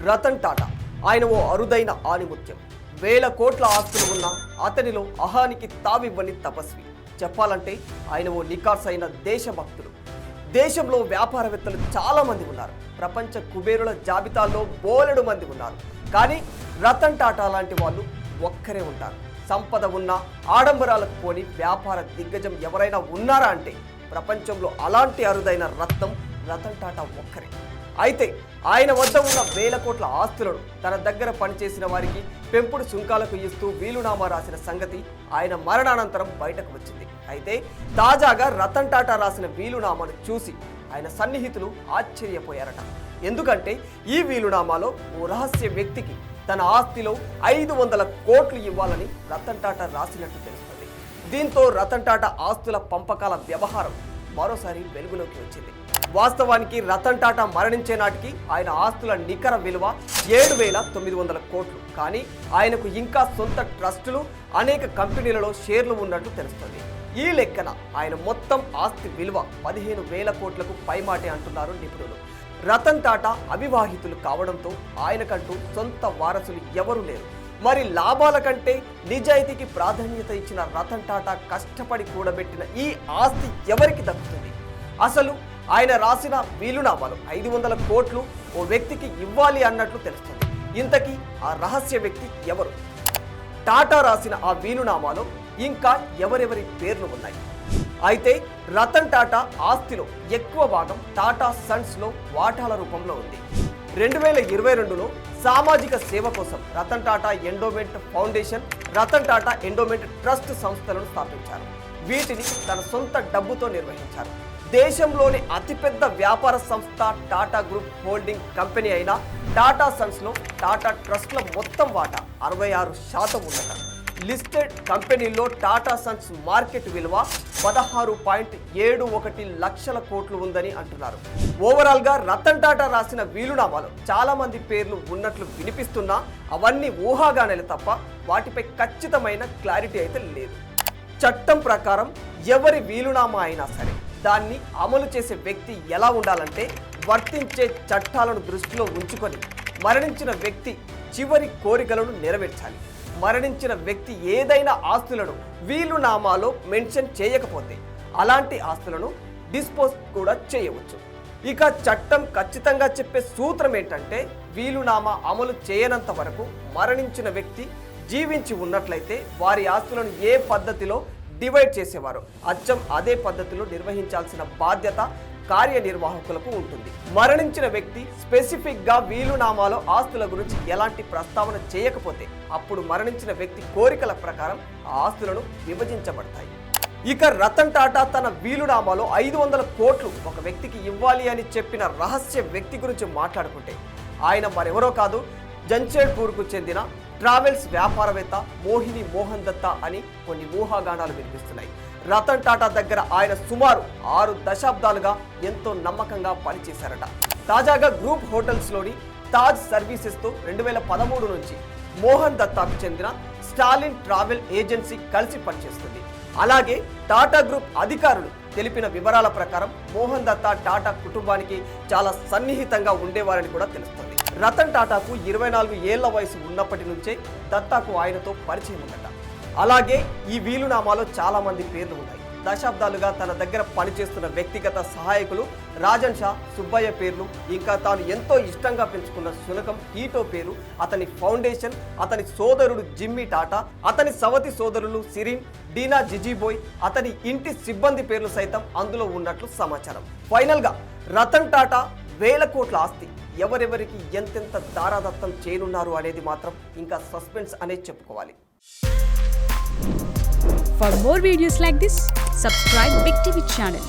రతన్ టాటా ఆయన ఓ అరుదైన ఆణిముత్యం. వేల కోట్ల ఆస్తులు ఉన్న అతనిలో అహానికి తావివ్వని తపస్వి. చెప్పాలంటే ఆయన ఓ నికార్సైన దేశభక్తుడు. దేశంలో వ్యాపారవేత్తలు చాలా మంది ఉన్నారు. ప్రపంచ కుబేరుల జాబితాలో బోలెడు మంది ఉన్నారు. కానీ రతన్ టాటా లాంటి వాళ్ళు ఒక్కరే ఉంటారు. సంపద ఉన్న ఆడంబరాలకు పోని వ్యాపార దిగ్గజం ఎవరైనా ఉన్నారా అంటే ప్రపంచంలో అలాంటి అరుదైన రతన్ టాటా ఒక్కరే. అయితే ఆయన వద్ద ఉన్న వేల కోట్ల ఆస్తులను తన దగ్గర పనిచేసిన వారికి పెంపుడు సుంకాలకు ఇస్తూ వీలునామా రాసిన సంగతి ఆయన మరణానంతరం బయటకు వచ్చింది. అయితే తాజాగా రతన్ టాటా రాసిన వీలునామాను చూసి ఆయన సన్నిహితులు ఆశ్చర్యపోయారట. ఎందుకంటే ఈ వీలునామాలో ఓ రహస్య వ్యక్తికి తన ఆస్తిలో 500 కోట్లు ఇవ్వాలని రతన్ టాటా రాసినట్టు తెలుస్తుంది. దీంతో రతన్ టాటా ఆస్తుల పంపకాల వ్యవహారం మరోసారి వెలుగులోకి వచ్చింది. వాస్తవానికి రతన్ టాటా మరణించే నాటికి ఆయన ఆస్తుల నికర విలువ 7,900 కోట్లు. కానీ ఆయనకు ఇంకా సొంత ట్రస్టులు, అనేక కంపెనీలలో షేర్లు ఉన్నట్టు తెలుస్తుంది. ఈ లెక్కన ఆయన మొత్తం ఆస్తి విలువ 15,000 కోట్లకు పైమాటే అంటున్నారు నిపుణులు. రతన్ టాటా అవివాహితులు కావడంతో ఆయనకంటూ సొంత వారసులు ఎవరూ లేరు. మరి లాభాల కంటే నిజాయితీకి ప్రాధాన్యత ఇచ్చిన రతన్ టాటా కష్టపడి కూడబెట్టిన ఈ ఆస్తి ఎవరికి దక్కుతుంది? అసలు ఆయన రాసిన వీలునామాలు 500 కోట్లు ఓ వ్యక్తికి ఇవ్వాలి అన్నట్లు తెలుస్తుంది. ఇంతకీ ఆ రహస్య వ్యక్తి ఎవరు? టాటా రాసిన ఆ వీలునామాలో ఇంకా ఎవరెవరి పేర్లు ఉన్నాయి? అయితే రతన్ టాటా ఆస్తిలో ఎక్కువ భాగం టాటా సన్స్లో వాటాల రూపంలో ఉంది. 2022లో సామాజిక సేవ కోసం Ratan Tata endowment foundation, Ratan Tata endowment trust సంస్థలను స్థాపించారు. వీటిని తన సొంత డబ్బుతో నిర్వహించారు. దేశంలోని అతిపెద్ద వ్యాపార సంస్థ టాటా గ్రూప్ హోల్డింగ్ కంపెనీ అయిన టాటా సన్స్లో టాటా ట్రస్ట్ల మొత్తం వాటా 66% ఉన్నట. లిస్టెడ్ కంపెనీల్లో టాటా సన్స్ మార్కెట్ విలువ 16.71 లక్షల కోట్లు ఉందని అంటున్నారు. ఓవరాల్గా రతన్ టాటా రాసిన వీలునామాలో చాలా మంది పేర్లు ఉన్నట్లు వినిపిస్తున్నా అవన్నీ ఊహాగానాలే తప్ప వాటిపై ఖచ్చితమైన క్లారిటీ అయితే లేదు. చట్టం ప్రకారం ఎవరి వీలునామా అయినా సరే దాన్ని అమలు చేసే వ్యక్తి ఎలా ఉండాలంటే వర్తించే చట్టాలను దృష్టిలో ఉంచుకొని మరణించిన వ్యక్తి చివరి కోరికలను నెరవేర్చాలి. మరణించిన వ్యక్తి ఏదైనా ఆస్తులను వీలునామాలో మెన్షన్ చేయకపోతే అలాంటి ఆస్తులను డిస్పోజ్ కూడా చేయవచ్చు. ఇక చట్టం ఖచ్చితంగా చెప్పే సూత్రం ఏంటంటే వీలునామా అమలు చేయనంత వరకు మరణించిన వ్యక్తి జీవించి ఉన్నట్లయితే వారి ఆస్తులను ఏ పద్ధతిలో డివైడ్ చేసేవారు అచ్చం అదే పద్ధతిలో నిర్వహించాల్సిన బాధ్యత కార్యనిర్వాహకులకు ఉంటుంది. మరణించిన వ్యక్తి స్పెసిఫిక్ గా వీలునామాలో ఆస్తుల గురించి ఎలాంటి ప్రస్తావన చేయకపోతే అప్పుడు మరణించిన వ్యక్తి కోరికల ప్రకారం ఆ ఆస్తులను విభజించబడతాయి. ఇక రతన్ టాటా తన వీలునామాలో 500 కోట్లు ఒక వ్యక్తికి ఇవ్వాలి అని చెప్పిన రహస్య వ్యక్తి గురించి మాట్లాడుకుంటే ఆయన మరెవరో కాదు, జంషెడ్పూర్కు చెందిన ట్రావెల్స్ వ్యాపారవేత్త మోహిని మోహన్ దత్తా అని కొన్ని ఊహాగానాలు వినిపిస్తున్నాయి. రతన్ టాటా దగ్గర ఆయన సుమారు 6 దశాబ్దాలుగా ఎంతో నమ్మకంగా పనిచేశారట. తాజాగా గ్రూప్ హోటల్స్లోని తాజ్ సర్వీసెస్తో 2013 నుంచి మోహన్ దత్తాకు చెందిన స్టాలిన్ ట్రావెల్ ఏజెన్సీ కలిసి పనిచేస్తుంది. అలాగే టాటా గ్రూప్ అధికారులు తెలిపిన వివరాల ప్రకారం మోహన్ దత్తా టాటా కుటుంబానికి చాలా సన్నిహితంగా ఉండేవారని కూడా తెలుస్తుంది. రతన్ టాటాకు 24 ఏళ్ల వయసు ఉన్నప్పటి నుంచే దత్తాకు ఆయనతో పరిచయం ఉందట. అలాగే ఈ వీలునామాలో చాలా మంది పేర్లు ఉన్నాయి. దశాబ్దాలుగా తన దగ్గర పనిచేస్తున్న వ్యక్తిగత సహాయకులు రాజన్ షా, సుబ్బయ్య పేర్లు, ఇంకా తాను ఎంతో ఇష్టంగా పెంచుకున్న శునకం ఈటో పేరు, అతని ఫౌండేషన్, అతని సోదరుడు జిమ్మీ టాటా, అతని సవతి సోదరులు సిరిన్, డీనా జిజీబోయ్, అతని ఇంటి సిబ్బంది పేర్లు సైతం అందులో ఉన్నట్లు సమాచారం. ఫైనల్గా రతన్ టాటా వేల కోట్ల ఆస్తి ఎవరెవరికి ఎంతెంత దారాదత్తం చేయనున్నారు అనేది మాత్రం ఇంకా సస్పెన్స్ అనే చెప్పుకోవాలి. For more videos like this, subscribe Big TV channel.